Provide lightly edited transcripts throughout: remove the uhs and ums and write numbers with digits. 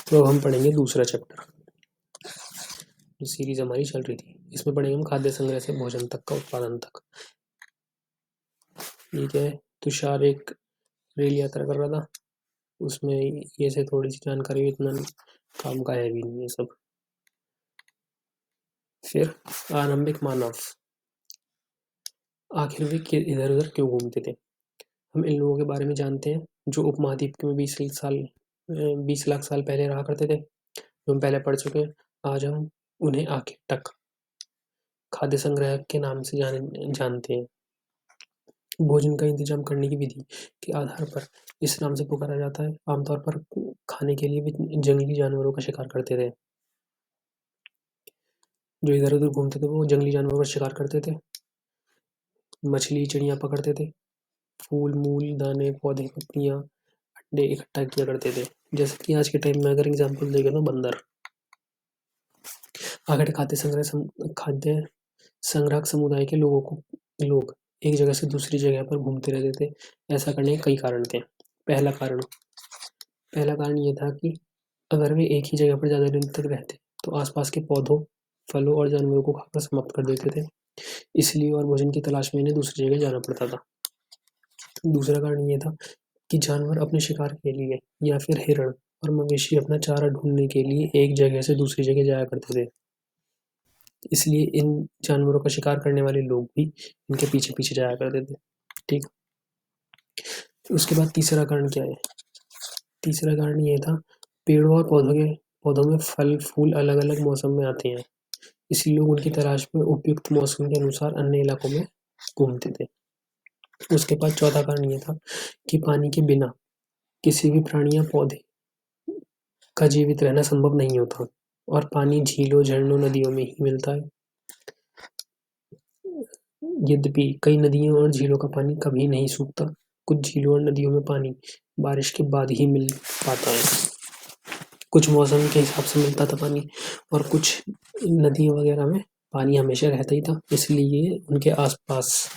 तो हम पढ़ेंगे दूसरा चैप्टर, जो सीरीज हमारी चल रही थी। इसमें पढ़ेंगे हम खाद्य संग्रह से भोजन तक का उत्पादन तक। ये क्या है, तुषार एक रेल यात्रा कर रहा था, उसमें ये से थोड़ी सी जानकारी, इतना काम का है भी नहीं ये सब। फिर आरंभिक मानव, आखिर वे इधर उधर क्यों घूमते थे। हम इन लोगों के बारे में जानते हैं जो उपमहाद्वीप में 20 लाख साल पहले रहा करते थे, जो हम पहले पढ़ चुके हैं। आज हम उन्हें आखिर तक खाद्य संग्रह के नाम से जानते हैं। भोजन का इंतजाम करने की विधि के आधार पर इस नाम से पुकारा जाता है। आमतौर पर खाने के लिए भी जंगली जानवरों का शिकार करते थे। जो इधर उधर घूमते थे वो जंगली जानवरों का शिकार करते थे, मछली चिड़िया पकड़ते थे, फूल मूल दाने पौधे पत्तियां अंडे इकट्ठा किया करते थे। जैसे कि आज के टाइम में अगर एग्जाम्पल देगा तो बंदर। आखिर खाद्य संग्राहक समुदाय के लोग एक जगह से दूसरी जगह पर घूमते रहते थे। ऐसा करने के कई कारण थे। पहला कारण ये था कि अगर वे एक ही जगह पर ज़्यादा दिन तक रहते तो आसपास के पौधों फलों और जानवरों को खाकर समाप्त कर देते थे, इसलिए और भोजन की तलाश में इन्हें दूसरी जगह जाना पड़ता था। दूसरा कारण ये था कि जानवर अपने शिकार के लिए या फिर हिरण और मवेशी अपना चारा ढूंढने के लिए एक जगह से दूसरी जगह जाया करते थे, इसलिए इन जानवरों का शिकार करने वाले लोग भी इनके पीछे पीछे जाया करते थे। ठीक, उसके बाद तीसरा कारण क्या है। तीसरा कारण ये था, पेड़ों और पौधों में फल फूल अलग अलग मौसम में आते हैं, इसलिए लोग उनकी तलाश में उपयुक्त मौसम के अनुसार अन्य इलाकों में घूमते थे। उसके बाद चौथा कारण ये था कि पानी के बिना किसी भी प्राणी या पौधे का जीवित रहना संभव नहीं होता, और पानी झीलों झरनों नदियों में ही मिलता है। यद्यपि कई नदियों और झीलों का पानी कभी नहीं सूखता, कुछ झीलों और नदियों में पानी बारिश के बाद ही मिल पाता है। कुछ मौसम के हिसाब से मिलता था पानी, और कुछ नदियों वगैरह में पानी हमेशा रहता ही था, इसलिए उनके आसपास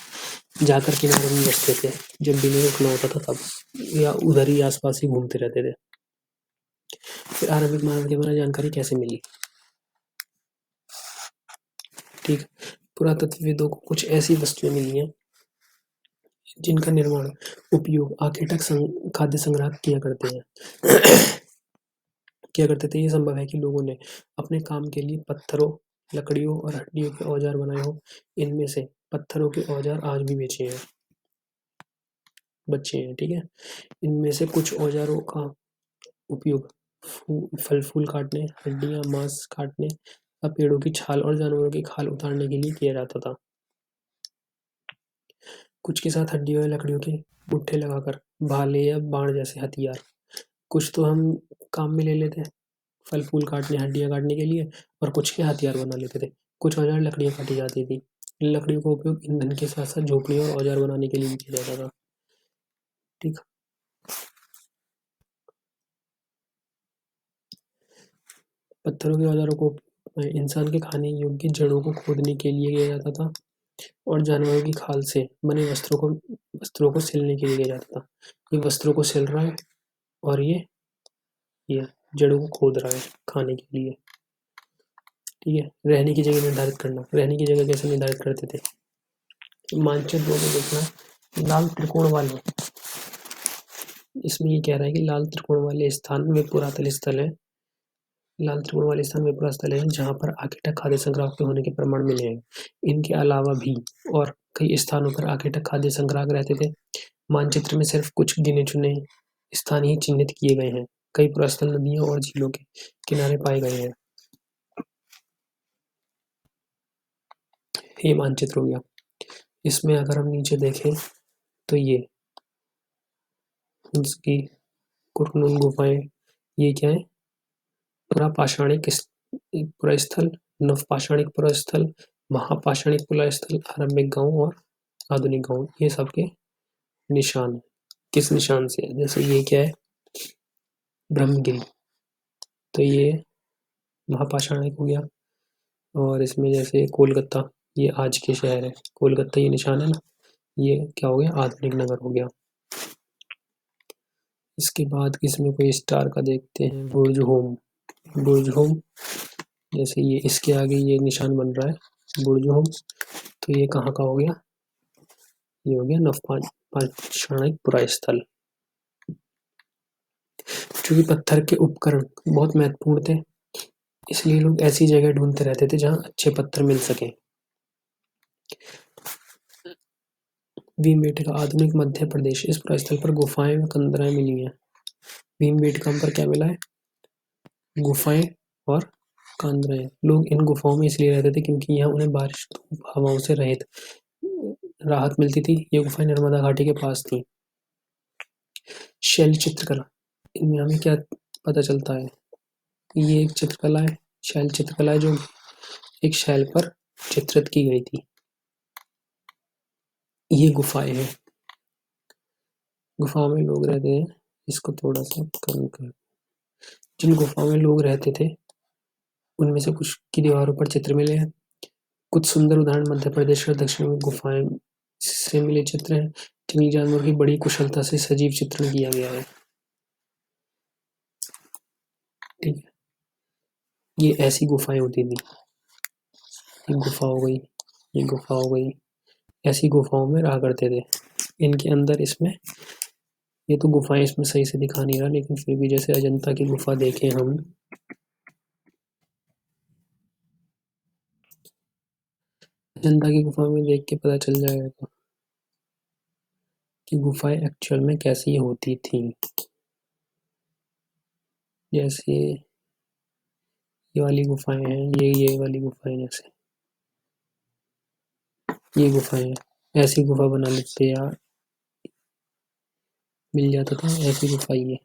जाकर किनारे में बसते थे। जब भी रुकना होता था तब, या उधर ही आसपास ही घूमते रहते थे। फिर आरंभिक मानव के बारे में जानकारी कैसे मिली। ठीक, पुरातत्वविदों को कुछ ऐसी वस्तुएं मिली हैं जिनका निर्माण उपयोग आखिर तक खाद्य संग्रह किया करते थे। ये संभव है कि लोगों ने अपने काम के लिए पत्थरों लकड़ियों और हड्डियों के औजार बनाए हो। इनमें से पत्थरों के औजार आज भी बचे हैं। ठीक है, इनमें से कुछ औजारों का उपयोग फल फूल काटने, हड्डियां मांस काटने या पेड़ों की छाल और जानवरों की खाल उतारने के लिए किया जाता था। कुछ के साथ हड्डियों या लकड़ियों के मुट्ठे लगाकर भाले या बाण जैसे हथियार। कुछ तो हम काम में ले लेते हैं फल फूल काटने हड्डियां काटने के लिए, और कुछ के हथियार बना लेते थे। कुछ औजार लकड़ियां काटी जाती थी। लकड़ियों का उपयोग ईंधन के साथ साथ झोपड़ी और औजार बनाने के लिए भी किया जाता था। ठीक, पत्थरों के औजारों को इंसान के खाने योग्य जड़ों को खोदने के लिए किया जाता था, और जानवरों की खाल से बने वस्त्रों को सिलने के लिए किया जाता था। ये वस्त्रों को सिल रहा है और ये जड़ों को खोद रहा है खाने के लिए। ठीक है, रहने की जगह निर्धारित करना। रहने की जगह कैसे निर्धारित करते थे। मानचित्र में देखना, लाल त्रिकोण वाले, इसमें ये कह रहा है कि लाल त्रिकोण वाले स्थान में पुरातन स्थल है। लाल त्रिकोण वाले स्थान में पुरा स्थल है जहाँ पर आखिर तक खाद्य संग्राहक के होने के प्रमाण मिले हैं। इनके अलावा भी और कई स्थानों पर आखिर तक खाद्य संग्राहक रहते थे। मानचित्र में सिर्फ कुछ गिने चुने स्थान ही चिन्हित किए गए हैं। कई पुरास्थल नदियों और झीलों के किनारे पाए गए हैं। ये मानचित्र हो गया। इसमें अगर हम नीचे देखें तो ये इसकी कुरकुनुन गुफाएं, ये क्या है, पुरापाषाणिक पुरास्थल, नवपाषाणिक पुरास्थल, महापाषाणिक पुरास्थल, आरंभिक गांव और आधुनिक गांव, ये सबके निशान है। किस निशान से, जैसे ये क्या है, ब्रह्मगिरी, तो ये महापाषाणिक हो गया। और इसमें जैसे कोलकाता, ये आज के शहर है कोलकाता, ये निशान है ना, ये क्या हो गया, आधुनिक नगर हो गया। इसके बाद इसमें कोई स्टार का देखते हैं, बुर्ज होम। बुर्ज होम जैसे ये इसके आगे ये निशान बन रहा है बुर्ज होम, तो ये कहाँ का हो गया, ये हो गया नवपाषाणिक पुरा स्थल। चूंकि पत्थर के उपकरण बहुत महत्वपूर्ण थे, इसलिए लोग ऐसी जगह ढूंढते रहते थे जहां अच्छे पत्थर मिल सके। भीमबेटका आधुनिक मध्य प्रदेश, इस पुरास्थल पर गुफाएं व कंदराएं मिली हैं। भीमबेटका पर क्या मिला है, गुफाएं और कंदराएं। लोग इन गुफाओं में इसलिए रहते थे क्योंकि यहाँ उन्हें बारिश धूप हवाओं से राहत मिलती थी। ये गुफाएं नर्मदा घाटी के पास थी। शैल चित्रकला, इनमें हमें क्या पता चलता है, ये एक चित्रकला है, शैल चित्रकला है जो एक शैल पर चित्रित की गई थी। ये गुफाएं हैं, गुफाओं में लोग रहते हैं। इसको थोड़ा सा कम कर, जिन गुफाओं में लोग रहते थे उनमें से कुछ की दीवारों पर चित्र मिले हैं। कुछ सुंदर उदाहरण मध्य प्रदेश और दक्षिण में गुफाएं से मिले चित्र हैं। जंगली जानवरों की बड़ी कुशलता से सजीव चित्रण किया गया है। ठीक है, ये ऐसी गुफाएं होती थी। ये गुफा हो गई, ये गुफा हो गई, ऐसी गुफाओं में रहा करते थे। इनके अंदर इसमें ये तो गुफाएं इसमें सही से दिखा नहीं रहा, लेकिन फिर भी जैसे अजंता की गुफा देखें हम, अजंता की गुफा में देख के पता चल जाएगा कि गुफाएं एक्चुअल में कैसी होती थी। जैसे ये वाली गुफाएं हैं, ये वाली गुफाएं, जैसे ये गुफाएं, ऐसी गुफा बना लेते यार, मिल जाता था ऐसी गुफा ये,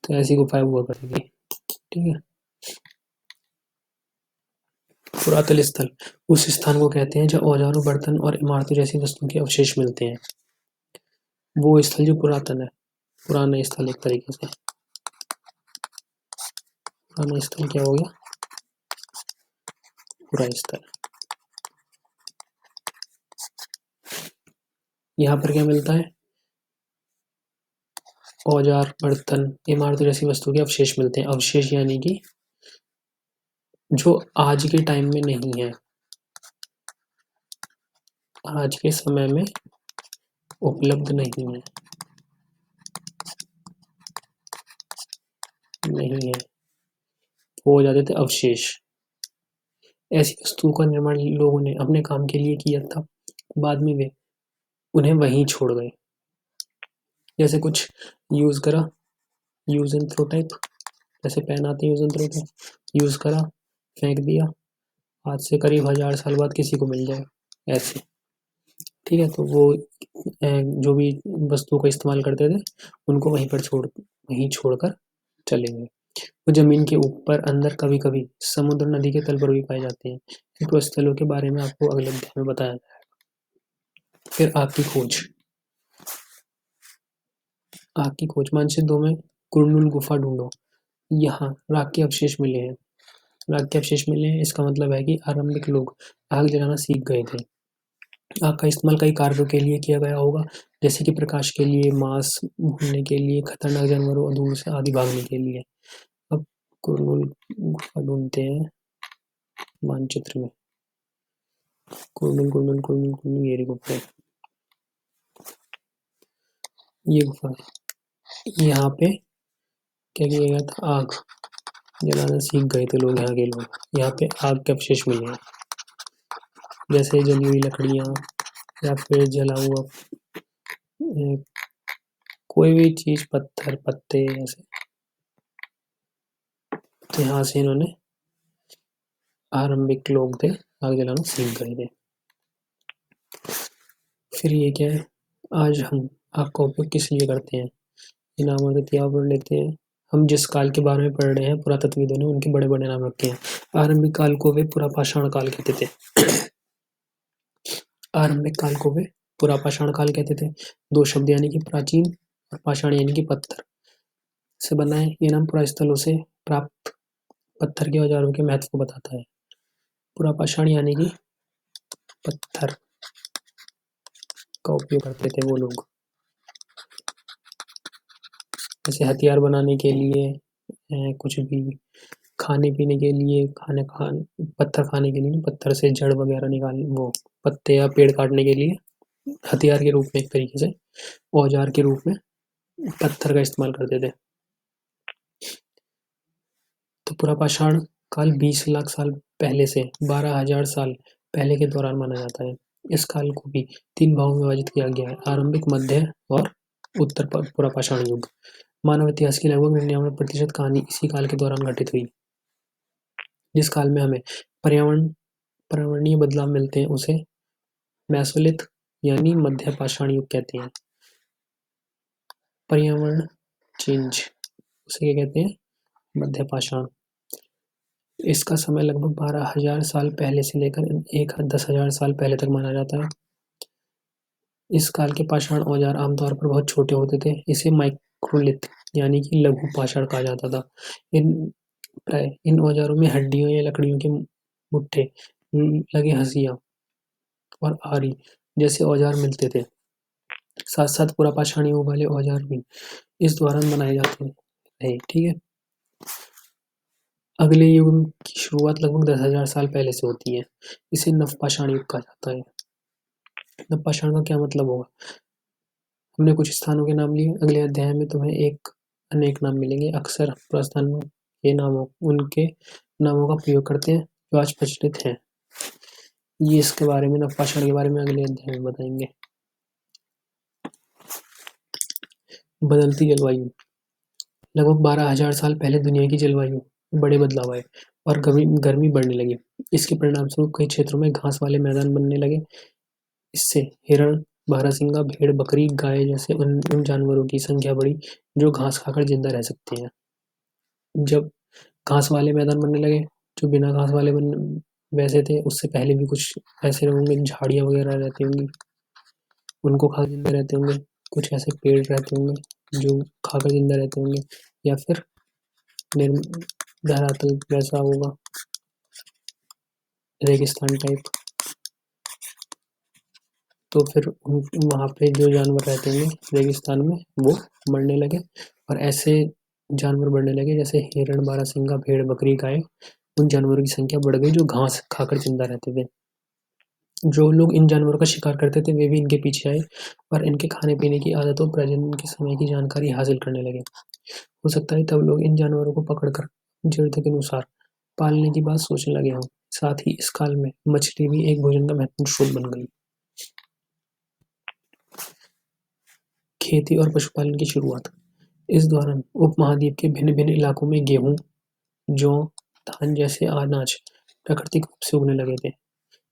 तो ऐसी गुफाएं हुआ करेगी। ठीक है, पुरातन स्थल उस स्थान को कहते हैं जहाँ औजारों, बर्तन और इमारतों जैसी वस्तुओं के अवशेष मिलते हैं। वो स्थल जो पुरातन है, पुराना स्थल एक तरीके से। पुराना स्थल क्या हो गया, पुरा स्थल। यहाँ पर क्या मिलता है, औजार, बर्तन, इमारतों जैसी वस्तुओं के अवशेष मिलते हैं। अवशेष यानी कि जो आज के टाइम में नहीं है, आज के समय में उपलब्ध नहीं है, वो हो जाते थे अवशेष। ऐसी वस्तुओं का निर्माण लोगों ने अपने काम के लिए किया था, बाद में वे उन्हें वहीं छोड़ गए। जैसे कुछ यूज करा, यूज एंड थ्रो टाइप, जैसे पेन आते हैं use and throw type, use करा फेंक दिया, आज से करीब 1000 साल बाद किसी को मिल जाए ऐसे। ठीक है, तो वो जो भी वस्तुओं का इस्तेमाल करते थे उनको वहीं छोड़कर चले गए। वो जमीन के ऊपर, अंदर, कभी कभी समुद्र, नदी के तल पर भी पाए जाते हैं। इन स्थलों के बारे में आपको अगले अध्याय में बताया जाएगा। फिर आग की खोज। आग की खोज, मानचित्र 2 में कुरनूल गुफा ढूंढो। यहाँ राख के अवशेष मिले हैं। राख के अवशेष मिले हैं, इसका मतलब है कि आरंभिक लोग आग जलाना सीख गए थे। आग का इस्तेमाल कई कार्यों के लिए किया गया होगा, जैसे कि प्रकाश के लिए, मांस भूनने के लिए, खतरनाक जानवरों और दूर से आदि भागने के लिए। अब कुरनूल गुफा ढूंढते हैं मानचित्र में। कुरनूल कुरनूल कुरनूल कुरनूल, ये गुफा है, ये गुफा है। यहाँ पे क्या किया गया था, आग जलाना सीख गए थे लोग, यहाँ के लोग। यहाँ पे आग के अवशेष मिले हैं, जैसे जली हुई लकड़ियाँ या फिर जला हुआ कोई भी चीज, पत्थर, पत्ते, ऐसे। तो यहाँ से इन्होंने, आरंभिक लोग थे, आग जलाना सीख गए थे। फिर ये क्या है, आज हम आग का उपयोग किस लिए करते हैं, ये नाम और तिथियां पढ़ लेते हैं। हम जिस काल के बारे में पढ़ रहे हैं, पुरातत्वविदों ने उनके बड़े बड़े नाम रखे हैं। आरंभिक काल को वे पुरापाषाण काल कहते थे। आरंभिक काल को वे पुरापाषाण काल कहते थे। 2 शब्द यानी कि प्राचीन और पाषाण यानी कि पत्थर से बना है। ये नाम पुरास्थलों से प्राप्त पत्थर के औजारों के महत्व को बताता है। पुरापाषाण यानी कि पत्थर का उपयोग करते थे वो लोग। जैसे हथियार बनाने के लिए, कुछ भी खाने पीने के लिए, पत्थर खाने के लिए नहीं, पत्थर से जड़ वगैरह निकाल वो पत्ते या पेड़ काटने के लिए हथियार के रूप में एक तरीके से औजार के रूप में पत्थर का इस्तेमाल करते थे। तो पुरापाषाण काल 20 लाख साल पहले से 12,000 साल पहले के दौरान माना जाता है। इस काल को भी 3 भागों में विभाजित किया गया है: आरंभिक, मध्य और उत्तर पुरापाषाण युग। मानव इतिहास की लगभग 99% कहानी इसी काल के दौरान घटित हुई। जिस काल में हमें पर्यावरणीय बदलाव मिलते हैं उसे मेसोलिथ यानी मध्य पाषाण युग कहते हैं। पर्यावरण चेंज उसे क्या कहते हैं? मध्य पाषाण। इसका समय लगभग 12,000 साल पहले से लेकर 10,000 साल पहले तक माना जाता है। इस काल के पाषाण औजार आमतौर पर बहुत छोटे होते थे। इसे माइक्रोलिथ यानी कि लघु पाषाण कहा जाता था। इन औजारों में हड्डियों या लकड़ियों के मुट्ठे लगे हंसिया और आरी जैसे औजार मिलते थे। साथ साथ पुरापाषाण युग वाले औजार भी इस दौरान बनाए जाते हैं। ठीक है। अगले युग की शुरुआत लगभग 10,000 साल पहले से होती है। इसे नवपाषाण युग कहा जाता है। नवपाषाण का क्या मतलब होगा? हमने कुछ स्थानों के नाम लिए। अगले अध्याय में तुम्हें अनेक नाम मिलेंगे। अक्सर पुरास्थान के उनके नामों का प्रयोग करते हैं जो आज प्रचलित हैं। ये इसके बारे में, नवपाषाण के बारे में अगले अध्याय में बताएंगे। बदलती जलवायु। लगभग 12,000 साल पहले दुनिया की जलवायु में बड़े बदलाव आए और गर्मी बढ़ने लगी। इसके परिणामस्वरूप कई क्षेत्रों में घास वाले मैदान बनने लगे। इससे हिरण, बारहसिंगा, भेड़, बकरी, गाय जैसे उन जानवरों की संख्या बढ़ी जो घास खाकर जिंदा रह सकते हैं। जब घास वाले मैदान बनने लगे, जो बिना घास वाले वैसे थे, उससे पहले भी कुछ ऐसे होंगे, झाड़ियाँ वगैरह रहती होंगी, उनको खा जिंदा रहते होंगे। कुछ ऐसे पेड़ रहते होंगे जो खाकर जिंदा रहते होंगे, या फिर धरातल वैसा होगा, रेगिस्तान टाइप। तो फिर वहाँ पे जो जानवर रहते होंगे रेगिस्तान में, वो मरने लगे और ऐसे जानवर बढ़ने लगे जैसे हिरण, बारहसिंगा, भेड़, बकरी, गाय। उन जानवरों की संख्या बढ़ गई जो घास खाकर जिंदा रहते थे। जो लोग इन जानवरों का शिकार करते थे वे भी इनके पीछे आए और इनके खाने पीने की आदतों, प्रजनन के समय की जानकारी हासिल करने लगे। हो सकता है तब लोग इन जानवरों को पकड़कर जरूरत के अनुसार पालने की बात सोचने लगे हों। साथ ही इस काल में मछली भी एक भोजन का महत्वपूर्ण स्रोत बन गई। खेती और पशुपालन की शुरुआत। इस दौरान उपमहाद्वीप के भिन्न-भिन्न इलाकों में गेहूं, जौ, धान जैसे अनाज प्राकृतिक रूप से उगने लगे थे।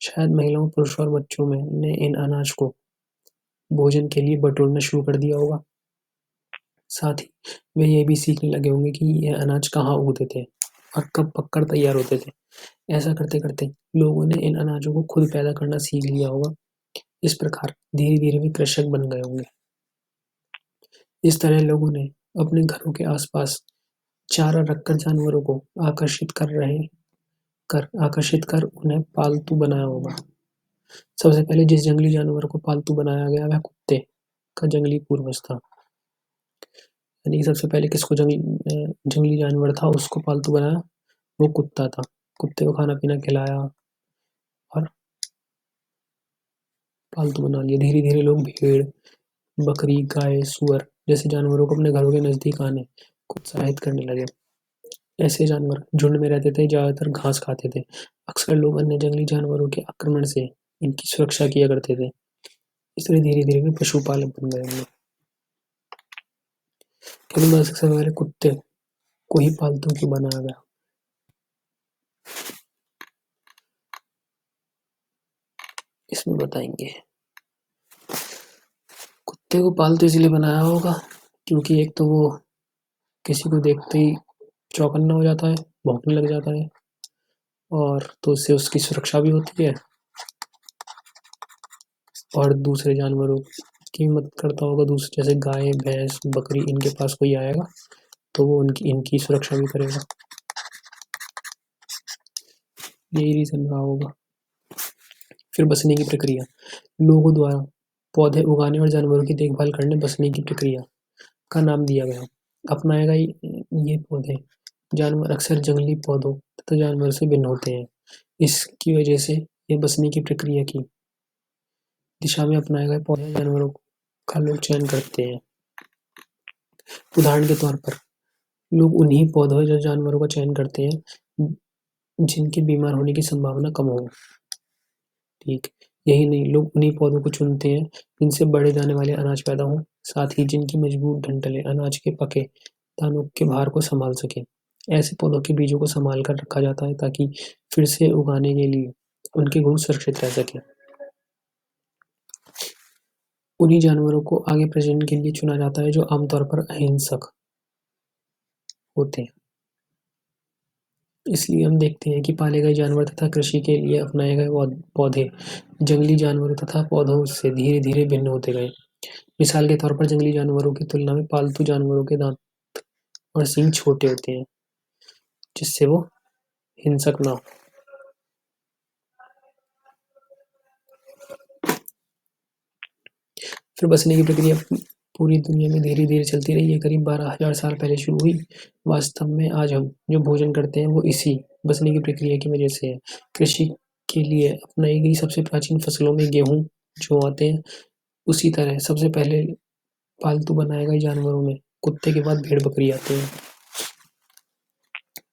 शायद महिलाओं, पुरुषों और बच्चों ने इन अनाज को भोजन के लिए बटोरना शुरू कर दिया होगा। साथ ही वे ये भी सीखने लगे होंगे कि यह अनाज कहाँ उगते थे और कब पककर तैयार होते थे। ऐसा करते करते लोगों ने इन अनाजों को खुद पैदा करना सीख लिया होगा। इस प्रकार धीरे धीरे वे कृषक बन गए होंगे। इस तरह लोगों ने अपने घरों के आसपास चारा रखकर जानवरों को आकर्षित कर उन्हें पालतू बनाया होगा। सबसे पहले जिस जंगली जानवर को पालतू बनाया गया वह कुत्ते का जंगली पूर्वज था। यानी सबसे पहले किसको जंगली जानवर था उसको पालतू बनाया, वो कुत्ता था। कुत्ते को खाना पीना खिलाया और पालतू बना लिया। धीरे धीरे लोग भेड़, बकरी, गाय, सुअर जैसे जानवरों को अपने घरों के नजदीक आने को उत्साहित करने लगे। ऐसे जानवर झुंड में रहते थे, ज्यादातर घास खाते थे। अक्सर लोग अन्य जंगली जानवरों के आक्रमण से इनकी सुरक्षा किया करते थे। इसलिए धीरे धीरे वे पशुपालक बन गए होंगे। केवल सबसे पहले कुत्ते को ही पालतू क्यों बनाया गया? इसमें बताएंगे। कुत्ते को पालतू इसलिए बनाया होगा क्योंकि एक तो वो किसी को देखते ही चौकन्ना हो जाता है, भौंकने लग जाता है, और तो उससे उसकी सुरक्षा भी होती है और दूसरे जानवरों की मदद करता होगा। दूसरे जैसे गाय, भैंस, बकरी, इनके पास कोई आएगा तो वो इनकी सुरक्षा भी करेगा। यही रीजन रहा होगा। फिर बसने की प्रक्रिया। लोगों द्वारा पौधे उगाने और जानवरों की देखभाल करने बसने की प्रक्रिया का नाम दिया गया। अपनाएगा ये पौधे। जानवर अक्सर जंगली पौधों तथा जानवरों से भिन्न होते हैं। इसकी वजह से ये बसने की प्रक्रिया की दिशा में अपनाए गए पौधे जानवरों का लोग चयन करते हैं। उदाहरण के तौर पर लोग उन्हीं पौधों या जानवरों का चयन करते हैं जिनके बीमार होने की संभावना कम हो। ठीक, यही नहीं, लोग उन्हीं पौधों को चुनते हैं जिनसे बड़े दाने वाले अनाज पैदा हों, साथ ही जिनकी मजबूत डंठलें अनाज के पके दानों के भार को संभाल सकें। ऐसे पौधों के बीजों को संभाल कर रखा जाता है ताकि फिर से उगाने के लिए उनके गुण सुरक्षित रह सकें। उन्हीं जानवरों को आगे प्रजनन के लिए चुना जाता है जो आमतौर पर अहिंसक होते हैं। इसलिए हम देखते हैं कि पाले गए जानवर तथा कृषि के लिए अपनाए गए पौधे जंगली जानवरों तथा पौधों से धीरे धीरे भिन्न होते गए। मिसाल के तौर पर जंगली जानवरों की तुलना में पालतू जानवरों के दांत और सींग छोटे होते हैं, जिससे वो हिंसक ना हो। फिर बसने की प्रक्रिया पूरी दुनिया में धीरे धीरे चलती रही है। करीब 12,000 साल पहले शुरू हुई। वास्तव में आज हम जो भोजन करते हैं वो इसी बसने की प्रक्रिया की वजह से है। कृषि के लिए अपनाई गई सबसे प्राचीन फसलों में गेहूं जो आते हैं, उसी तरह सबसे पहले पालतू बनाए गए जानवरों में कुत्ते के बाद भेड़ बकरी आते हैं।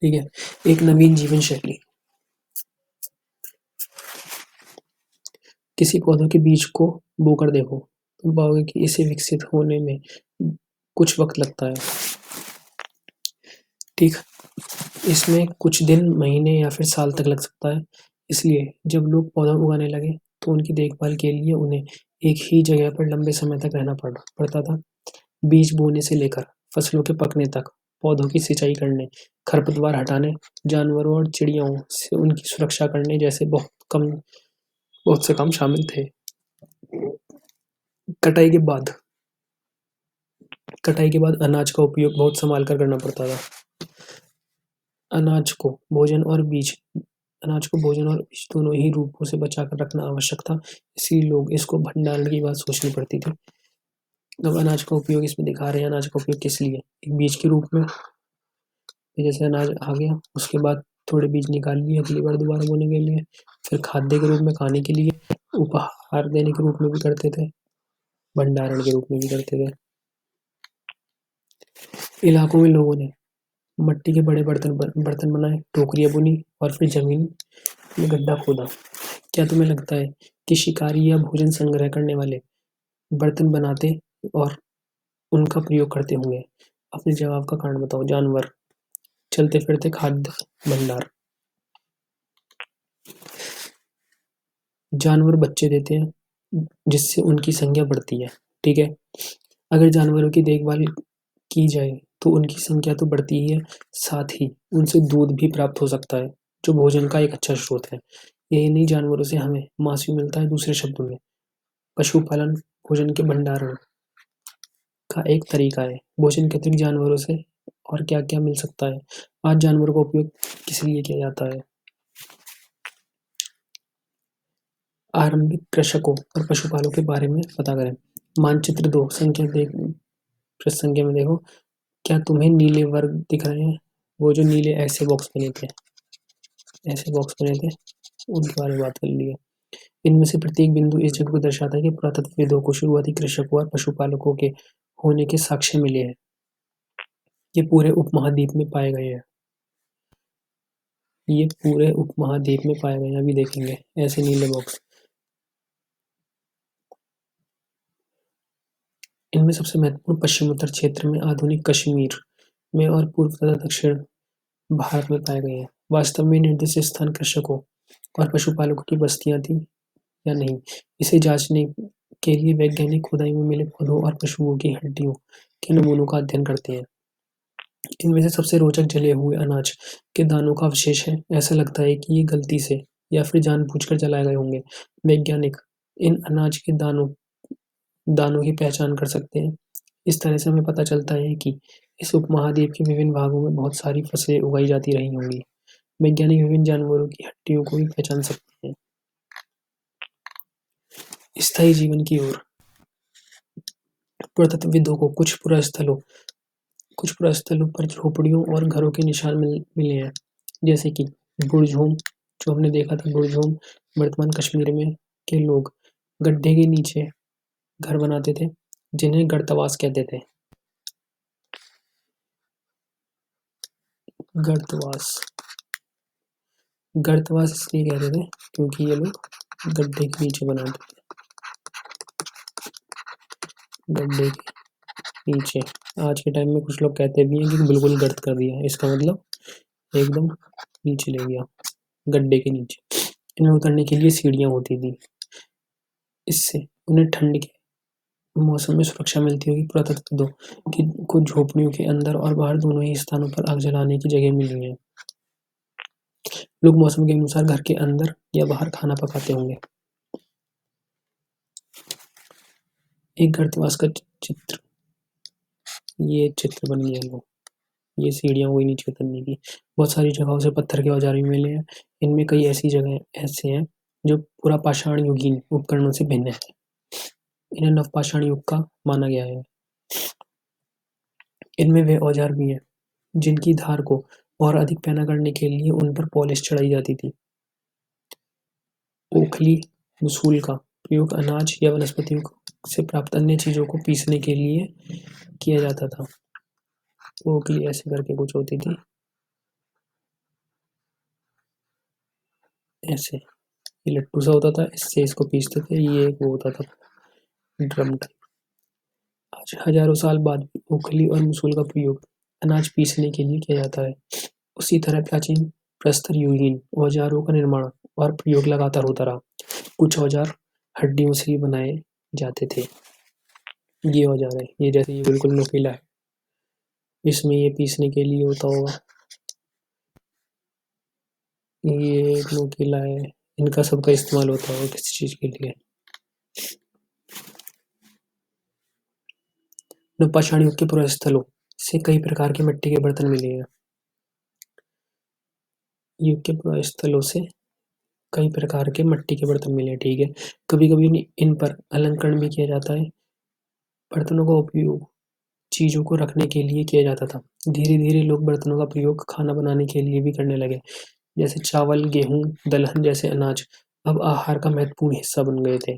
ठीक है, एक नवीन जीवन शैली। किसी पौधे के बीज को बोकर देखो, तुम पाओगे कि इसे विकसित होने में कुछ वक्त लगता है। ठीक, इसमें कुछ दिन, महीने या फिर साल तक लग सकता है। इसलिए जब लोग पौधा उगाने लगे तो उनकी देखभाल के लिए उन्हें एक ही जगह पर लंबे समय तक रहना पड़ता था। बीज बोने से लेकर फसलों के पकने तक, पौधों की सिंचाई करने, खरपतवार हटाने, जानवरों और चिड़ियों से उनकी सुरक्षा करने जैसे बहुत से काम शामिल थे। कटाई के बाद कटाई के बाद अनाज का उपयोग बहुत संभाल कर करना पड़ता था। अनाज को भोजन और बीज दोनों ही रूपों से बचा कर रखना आवश्यक था। इसीलिए लोग इसको भंडारण की बात सोचनी पड़ती थी। अब अनाज का उपयोग इसमें दिखा रहे हैं। अनाज का उपयोग किस लिए? एक बीज के रूप में, जैसे अनाज आ गया उसके बाद थोड़े बीज निकाल लिए अगली बार दोबारा बोने के लिए, फिर खाद्य के रूप में खाने के लिए, उपहार देने के रूप में भी करते थे, भंडारण के रूप में भी करते थे। इलाकों में लोगों ने मट्टी के बड़े बर्तन बनाए, टोकरियां बुनी और फिर जमीन में गड्ढा खोदा। क्या तुम्हें लगता है कि शिकारी या भोजन संग्रह करने वाले बर्तन बनाते और उनका प्रयोग करते होंगे? अपने जवाब का कारण बताओ। जानवर, चलते फिरते खाद्य भंडार। जानवर बच्चे देते हैं जिससे उनकी संख्या बढ़ती है। ठीक है, अगर जानवरों की देखभाल की जाए तो उनकी संख्या तो बढ़ती ही है, साथ ही उनसे दूध भी प्राप्त हो सकता है जो भोजन का एक अच्छा स्रोत है। यही नहीं, जानवरों से हमें मांस भी मिलता है। दूसरे शब्दों में पशुपालन भोजन के भंडारण का एक तरीका है। भोजन के अतिरिक्त जानवरों से और क्या क्या मिल सकता है? आज जानवरों का उपयोग किस लिए किया जाता है? आरंभिक कृषकों और पशुपालकों के बारे में पता करें। मानचित्र 2 संख्या में देखो, क्या तुम्हें नीले वर्ग दिख रहे हैं? वो जो नीले ऐसे बॉक्स बने थे उनके बारे में बात कर लिए। इनमें से प्रत्येक बिंदु इस जगह को दर्शाता है कि पुरातत्वविदों को शुरुआती कृषकों और पशुपालकों के होने के साक्ष्य मिले हैं। ये पूरे उपमहाद्वीप में पाए गए हैं। अभी देखेंगे ऐसे नीले बॉक्स। इनमें सबसे महत्वपूर्ण पश्चिम उत्तर क्षेत्र में, आधुनिक कश्मीर में और पूर्व तथा दक्षिण भारत में पाए गए हैं। वास्तव में निर्दिष्ट स्थान कृषकों और पशुपालकों की बस्तियां थी या नहीं, इसे जांचने के लिए वैज्ञानिक खुदाई में मिले पौधों और पशुओं की हड्डियों के नमूनों का अध्ययन करते हैं। इनमें से सबसे रोचक जले हुए अनाज के दानों का अवशेष है। ऐसा लगता है कि ये गलती से या फिर जानबूझकर जलाए गए होंगे। वैज्ञानिक इन अनाज के दानों की पहचान कर सकते हैं। इस तरह से हमें पता चलता है कि इस उपमहाद्वीप के विभिन्न भागों में बहुत सारी फसलें उगाई जाती रही होंगी। वैज्ञानिक विभिन्न जानवरों की हड्डियों को भी पहचान सकते हैं। स्थायी जीवन की ओर, पुरातत्वविदों को कुछ पुरास्थलों पर झोपड़ियों और घरों के निशान मिले हैं, जैसे कि बुर्ज-होम, जो हमने देखा था बुर्ज-होम, वर्तमान कश्मीर में के लोग गड्ढे के नीचे घर बनाते थे, जिन्हें गर्तवास कहते थे। गर्तवास गर्तवास इसलिए कहते थे क्योंकि ये लोग गड्ढे के नीचे बनाते थे। गड्ढे के नीचे। आज के टाइम में कुछ लोग कहते भी हैं कि बिल्कुल गर्त कर दिया, इसका मतलब एकदम नीचे ले गया, गड्ढे के नीचे। इनमें उतरने के लिए सीढ़ियाँ होती थी। इससे उन्हें ठंड के मौसम में सुरक्षा मिलती होगी। पुरातत्व दो कि कुछ झोपड़ियों के अंदर और बाहर दोनों ही स्थानों पर आग जलाने की जगह मिली है। लोग मौसम के अनुसार घर के अंदर या बाहर खाना पकाते होंगे। एक गर्तवास का चित्र, ये चित्र बन गया लो। ये सीढ़ियाँ हुई नीचे उतरने की। बहुत सारी जगहों से पत्थर के औजार भी मिले हैं। इनमें कई ऐसी जगह ऐसे हैं जो पूरा पाषाण युगीन उपकरणों से भिन्न है। इन्हें नवपाषाण युग का माना गया है। इनमें वे औजार भी हैं जिनकी धार को और अधिक पैना करने के लिए उन पर पॉलिश चढ़ाई जाती थी। ओखली मूसल का प्रयोग अनाज या वनस्पतियों से प्राप्त अन्य चीजों को पीसने के लिए किया जाता था। ओखली ऐसे करके कुछ होती थी, ऐसे ये लट्टू सा होता था, इससे इसको पीसते थे। ये वो होता था ड्रम टाइप। आज हजारों साल बाद भी ओखली और मूसल का प्रयोग अनाज पीसने के लिए किया जाता है। उसी तरह प्राचीन प्रस्तर युगीन औजारों का निर्माण और प्रयोग लगातार होता रहा। कुछ औजार हड्डियों से ही बनाए जाते थे। ये औजार है, ये जैसे ये बिल्कुल नुकीला है, इसमें ये पीसने के लिए होता होगा। ये नुकीला है, इनका सबका इस्तेमाल होता होगा किसी चीज के लिए। नवपाषाण युग के पुरास्थलों से कई प्रकार के मिट्टी के बर्तन मिले हैं। युग के पुरास्थलों से कई प्रकार के मिट्टी के बर्तन मिले हैं, ठीक है। कभी कभी इन पर अलंकरण भी किया जाता है। बर्तनों का उपयोग चीजों को रखने के लिए किया जाता था। धीरे धीरे लोग बर्तनों का प्रयोग खाना बनाने के लिए भी करने लगे, जैसे चावल, गेहूं, दलहन जैसे अनाज अब आहार का महत्वपूर्ण हिस्सा बन गए थे।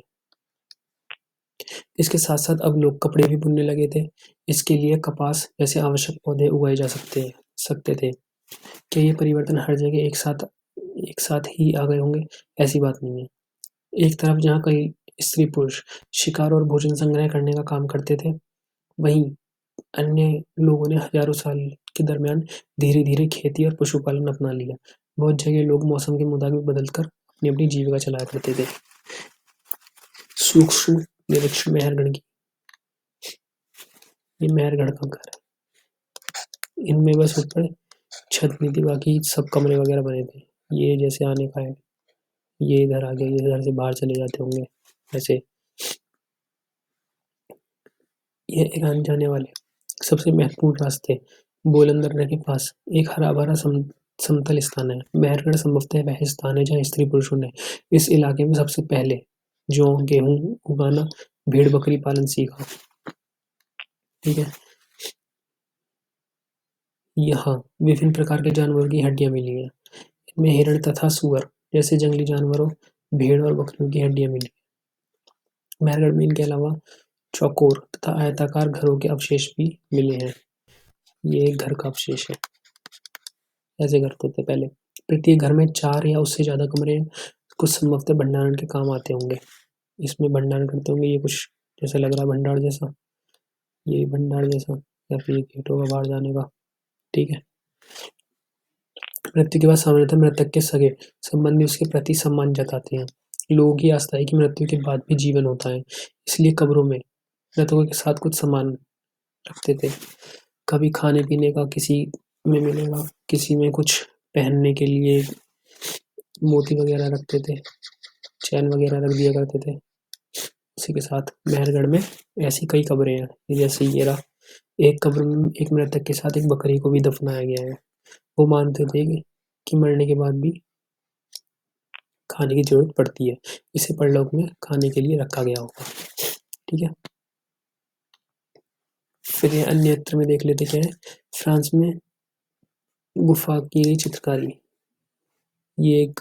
इसके साथ साथ अब लोग कपड़े भी बुनने लगे थे। इसके लिए कपास जैसे आवश्यक पौधे उगाए जा सकते थे। क्या ये परिवर्तन हर जगह एक साथ ही आ गए होंगे? ऐसी बात नहीं है। एक तरफ जहाँ कई स्त्री पुरुष शिकार और भोजन संग्रह करने का काम करते थे, वहीं अन्य लोगों ने हजारों साल के दरमियान धीरे धीरे खेती और पशुपालन अपना लिया। बहुत जगह लोग मौसम के मुताबिक बदलकर अपनी अपनी जीविका चलाया करते थे। सूक्ष्म निरीक्षण मेहरगढ़ की, ये मेहरगढ़ का घर है। इनमें बस ऊपर छत नहीं थी, बाकी सब कमरे वगैरह बने थे। ये जैसे आने का है, ये इधर आ गया, ये इधर से बाहर चले जाते होंगे ऐसे। ये एक आने जाने वाले सबसे महत्वपूर्ण रास्ते बोलंदर दर्रे के पास एक हरा भरा समतल स्थान है। मेहरगढ़ संभवतः वह स्थान है जहाँ स्त्री पुरुषों ने इस इलाके में सबसे पहले जौ, गेहूं उगाना, भेड़ बकरी पालन सीखा। ठीक है। यहाँ विभिन्न प्रकार के जानवरों की हड्डियां मिली हैं। इनमें हिरण तथा सुअर जैसे जंगली जानवरों, भेड़ और बकरियों की हड्डियां मिली। मेहरगढ़ में इनके अलावा चौकोर तथा आयताकार घरों के अवशेष भी मिले हैं। ये एक घर का अवशेष है, ऐसे करते थे पहले। प्रत्येक घर में 4 या उससे ज्यादा कमरे हैं। कुछ संभवतः भंडारण के काम आते होंगे। इसमें भंडारण करते होंगे। ये कुछ जैसा लग रहा है भंडार जैसा, ये भंडार जैसा, या फिर गेट होगा बाहर जाने का। ठीक है। मृत्यु के बाद सामान्यतः मृतक के सगे संबंधी उसके प्रति सम्मान जताते हैं। लोगों की आस्था है कि मृत्यु के बाद भी जीवन होता है, इसलिए कब्रों में मृतकों के साथ कुछ सामान रखते थे। कभी खाने पीने का किसी में मिलेगा, किसी में कुछ पहनने के लिए मोती वगैरह रखते थे, चैन वगैरह रख दिया करते थे। उसी के साथ मेहरगढ़ में ऐसी कई कब्रें हैं। जैसे ये रहा, एक कब्र में एक मृतक के साथ एक बकरी को भी दफनाया गया है। वो मानते थे कि मरने के बाद भी खाने की जरूरत पड़ती है, इसे परलोक में खाने के लिए रखा गया होगा। ठीक है। फिर ये अन्यत्र में देख लेते क्या है। फ्रांस में गुफा की चित्रकारी, ये एक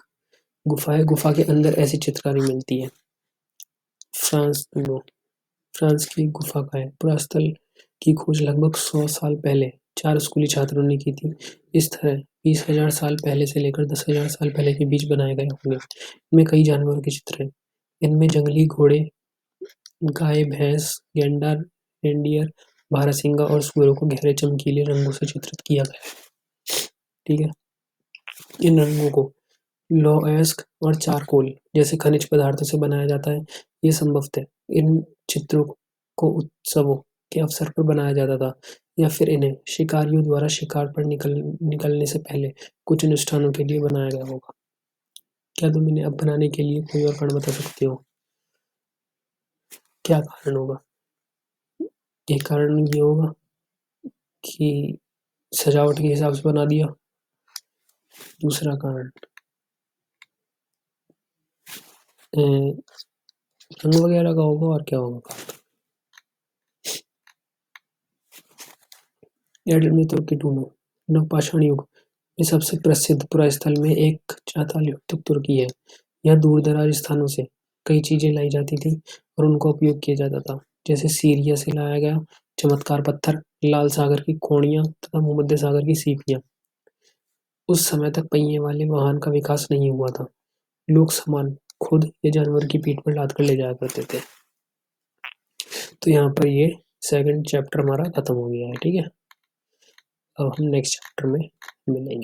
गुफा है, गुफा के अंदर ऐसी चित्रकारी मिलती है। फ्रांस की गुफा का है। पुरास्थल की खोज लगभग 100 साल पहले 4 स्कूली छात्रों ने की थी। इस तरह 20,000 साल पहले से लेकर 10,000 साल पहले के बीच बनाए गए होंगे। इनमें कई जानवरों के चित्र हैं। इनमें जंगली घोड़े, गाय, भैंस, गैंडा, रेंडियर, बारहसिंगा और सुअरों को गहरे चमकीले रंगों से चित्रित किया गया है। ठीक है। इन रंगों को लौह-अयस्क और चारकोल जैसे खनिज पदार्थों से बनाया जाता है। ये संभवतः इन चित्रों को उत्सवों के अवसर पर बनाया जाता था, या फिर इन्हें शिकारियों द्वारा शिकार पर निकलने से पहले कुछ अनुष्ठानों के लिए बनाया गया होगा। क्या तुम इन्हें अब बनाने के लिए कोई और कारण बता सकते हो? क्या कारण होगा? एक कारण ये होगा कि सजावट के हिसाब से बना दिया। दूसरा कारण रंग वगैरह का होगा। और क्या होगा? नवपाषाण युग में सबसे प्रसिद्ध पुरास्थल में एक चाताल युग तुर्की है। यह दूर दराज स्थानों से कई चीजें लाई जाती थी और उनका उपयोग किया जाता था, जैसे सीरिया से लाया गया चमत्कार पत्थर, लाल सागर की कोड़ियां तथा भूमध्य सागर की सीपियां। उस समय तक पहिए वाले वाहन का विकास नहीं हुआ था। लोग सामान खुद या जानवर की पीठ पर लाद कर ले जाया करते थे। तो यहाँ पर ये सेकंड चैप्टर हमारा खत्म हो गया है। ठीक है, अब हम नेक्स्ट चैप्टर में मिलेंगे।